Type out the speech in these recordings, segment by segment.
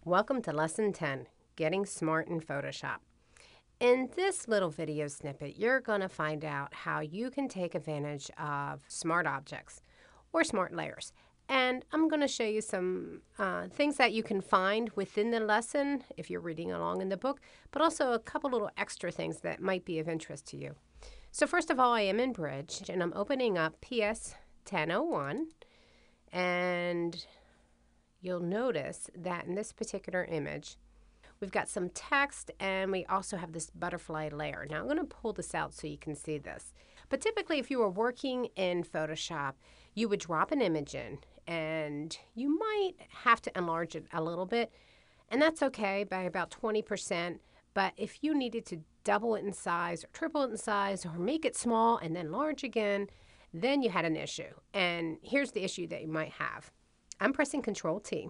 Welcome to Lesson 10, Getting Smart in Photoshop. In this little video snippet, you're going to find out how you can take advantage of smart objects or smart layers. And I'm going to show you some things that you can find within the lesson if you're reading along in the book, but also a couple little extra things that might be of interest to you. So first of all, I am in Bridge, and I'm opening up PS 1001, and you'll notice that in this particular image, we've got some text and we also have this butterfly layer. Now I'm going to pull this out so you can see this. But typically if you were working in Photoshop, you would drop an image in and you might have to enlarge it a little bit. And that's okay, by about 20%. But if you needed to double it in size or triple it in size or make it small and then large again, then you had an issue. And here's the issue that you might have. I'm pressing Control-T.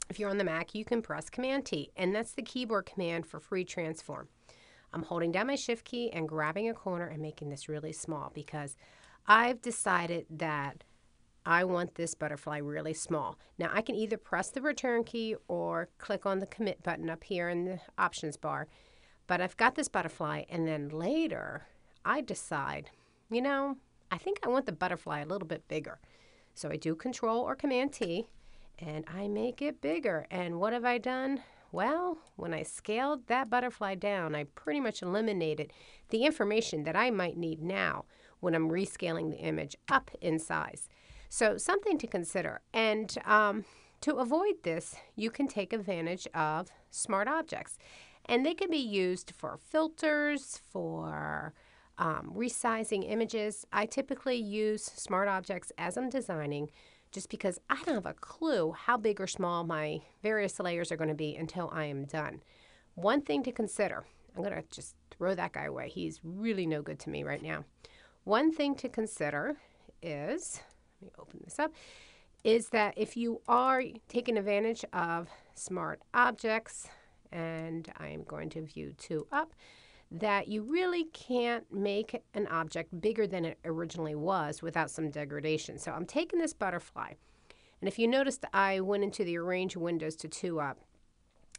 If you're on the Mac, you can press Command-T, and that's the keyboard command for free transform. I'm holding down my Shift key and grabbing a corner and making this really small because I've decided that I want this butterfly really small. Now, I can either press the Return key or click on the Commit button up here in the options bar, but I've got this butterfly, and then later I decide, I think I want the butterfly a little bit bigger. So I do Control or Command-T, and I make it bigger. And what have I done? Well, when I scaled that butterfly down, I pretty much eliminated the information that I might need now when I'm rescaling the image up in size. So something to consider. And to avoid this, you can take advantage of smart objects. And they can be used for filters, for resizing images. I typically use smart objects as I'm designing just because I don't have a clue how big or small my various layers are going to be until I am done. One thing to consider, I'm going to just throw that guy away. He's really no good to me right now. One thing to consider is, let me open this up, is that if you are taking advantage of smart objects, and I am going to view 2 up, that you really can't make an object bigger than it originally was without some degradation. So I'm taking this butterfly, and if you noticed, I went into the Arrange Windows to 2 up.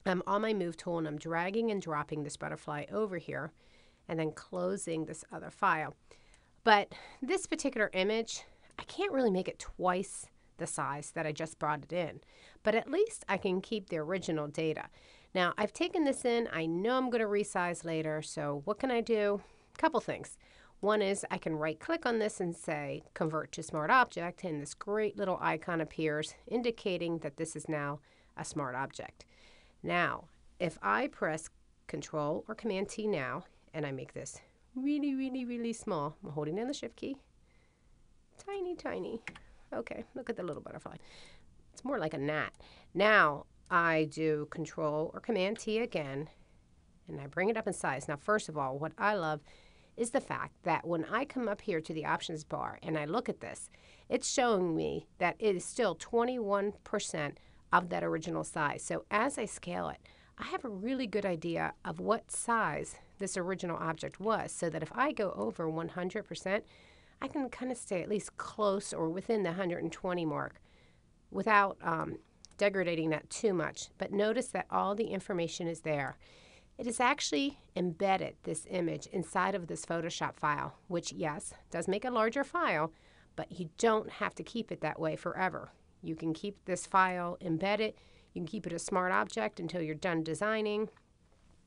I'm on my Move tool, and I'm dragging and dropping this butterfly over here, and then closing this other file. But this particular image, I can't really make it twice the size that I just brought it in, but at least I can keep the original data. Now, I've taken this in. I know I'm going to resize later, so what can I do? A couple things. One is I can right-click on this and say Convert to Smart Object, and this great little icon appears indicating that this is now a smart object. Now, if I press Control or Command-T now, and I make this really, really, really small, I'm holding down the Shift key. Tiny, tiny. Okay, look at the little butterfly. It's more like a gnat. Now, I do Control or Command-T again, and I bring it up in size. Now, first of all, what I love is the fact that when I come up here to the options bar and I look at this, it's showing me that it is still 21% of that original size. So as I scale it, I have a really good idea of what size this original object was, so that if I go over 100%, I can kind of stay at least close or within the 120 mark without degrading that too much. But notice that all the information is there. It is actually embedded, this image, inside of this Photoshop file, which, yes, does make a larger file, but you don't have to keep it that way forever. You can keep this file embedded. You can keep it a smart object until you're done designing.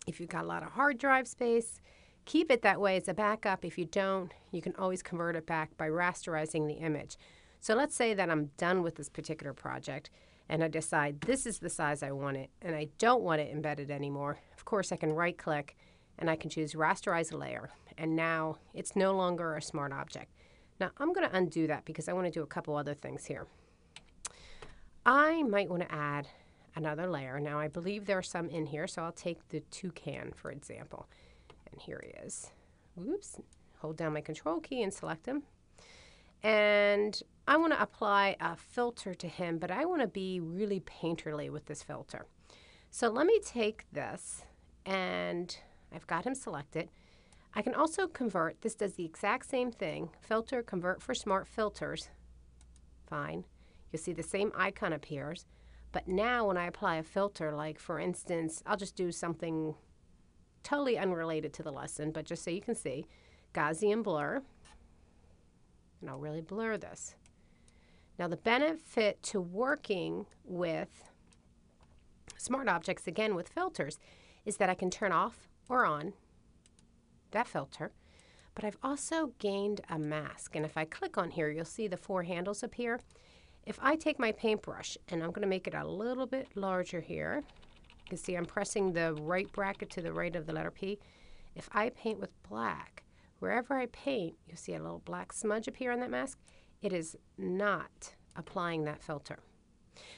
If you've got a lot of hard drive space, keep it that way as a backup. If you don't, you can always convert it back by rasterizing the image. So let's say that I'm done with this particular project, and I decide this is the size I want it, and I don't want it embedded anymore. Of course, I can right-click, and I can choose Rasterize Layer, and now it's no longer a smart object. Now, I'm going to undo that because I want to do a couple other things here. I might want to add another layer. Now, I believe there are some in here, so I'll take the toucan, for example. And here he is. Oops. Hold down my Control key and select him. And I want to apply a filter to him, but I want to be really painterly with this filter. So let me take this, and I've got him selected. I can also convert. This does the exact same thing. Filter, convert for smart filters. Fine. You'll see the same icon appears. But now when I apply a filter, like for instance, I'll just do something totally unrelated to the lesson, but just so you can see, Gaussian blur, and I'll really blur this. Now the benefit to working with smart objects, again with filters, is that I can turn off or on that filter, but I've also gained a mask. And if I click on here, you'll see the 4 handles appear. If I take my paintbrush, and I'm going to make it a little bit larger here, you can see I'm pressing the right bracket to the right of the letter P. If I paint with black, wherever I paint, you'll see a little black smudge appear on that mask. It is not applying that filter.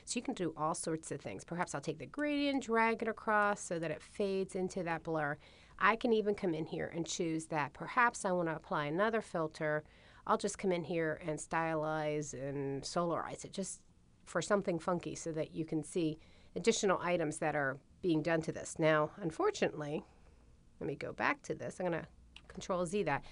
So you can do all sorts of things. Perhaps I'll take the gradient, drag it across so that it fades into that blur. I can even come in here and choose that perhaps I want to apply another filter. I'll just come in here and stylize and solarize it just for something funky so that you can see additional items that are being done to this. Now, unfortunately, let me go back to this. I'm going to Control Z that.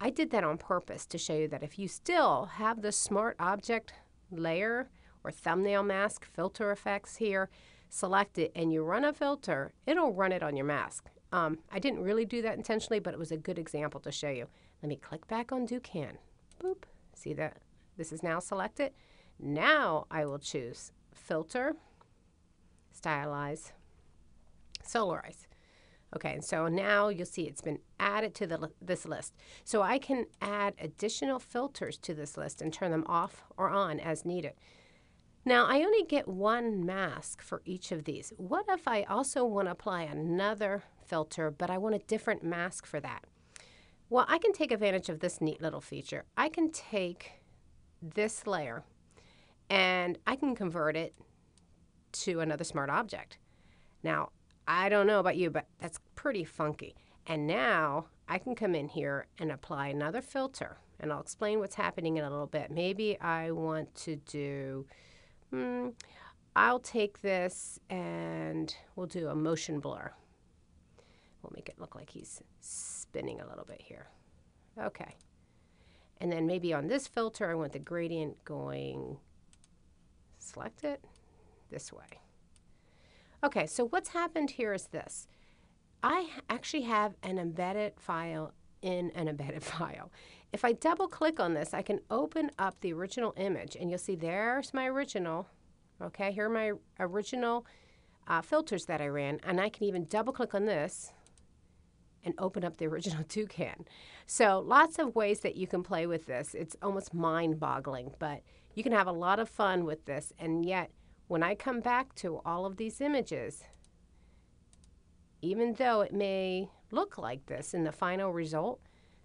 I did that on purpose to show you that if you still have the smart object layer or thumbnail mask filter effects here, select it and you run a filter, it'll run it on your mask. I didn't really do that intentionally, but it was a good example to show you. Let me click back on Ducan. Boop. See that? This is now selected. Now I will choose Filter, Stylize, Solarize. Okay, and so now you'll see it's been added to this list. So I can add additional filters to this list and turn them off or on as needed. Now, I only get one mask for each of these. What if I also want to apply another filter, but I want a different mask for that? Well, I can take advantage of this neat little feature. I can take this layer and I can convert it to another smart object. Now, I don't know about you, but that's pretty funky. And now I can come in here and apply another filter, and I'll explain what's happening in a little bit. Maybe I want to do, I'll take this and we'll do a motion blur. We'll make it look like he's spinning a little bit here. Okay. And then maybe on this filter, I want the gradient going, select it this way. Okay, so what's happened here is this. I actually have an embedded file in an embedded file. If I double click on this, I can open up the original image and you'll see there's my original. Okay, here are my original filters that I ran, and I can even double click on this and open up the original toucan. So lots of ways that you can play with this. It's almost mind-boggling, but you can have a lot of fun with this, and yet when I come back to all of these images, even though it may look like this in the final result,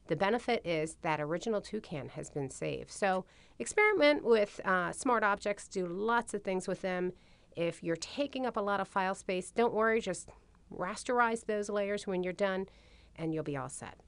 the benefit is that original toucan has been saved. So experiment with smart objects, do lots of things with them. If you're taking up a lot of file space, don't worry, just rasterize those layers when you're done and you'll be all set.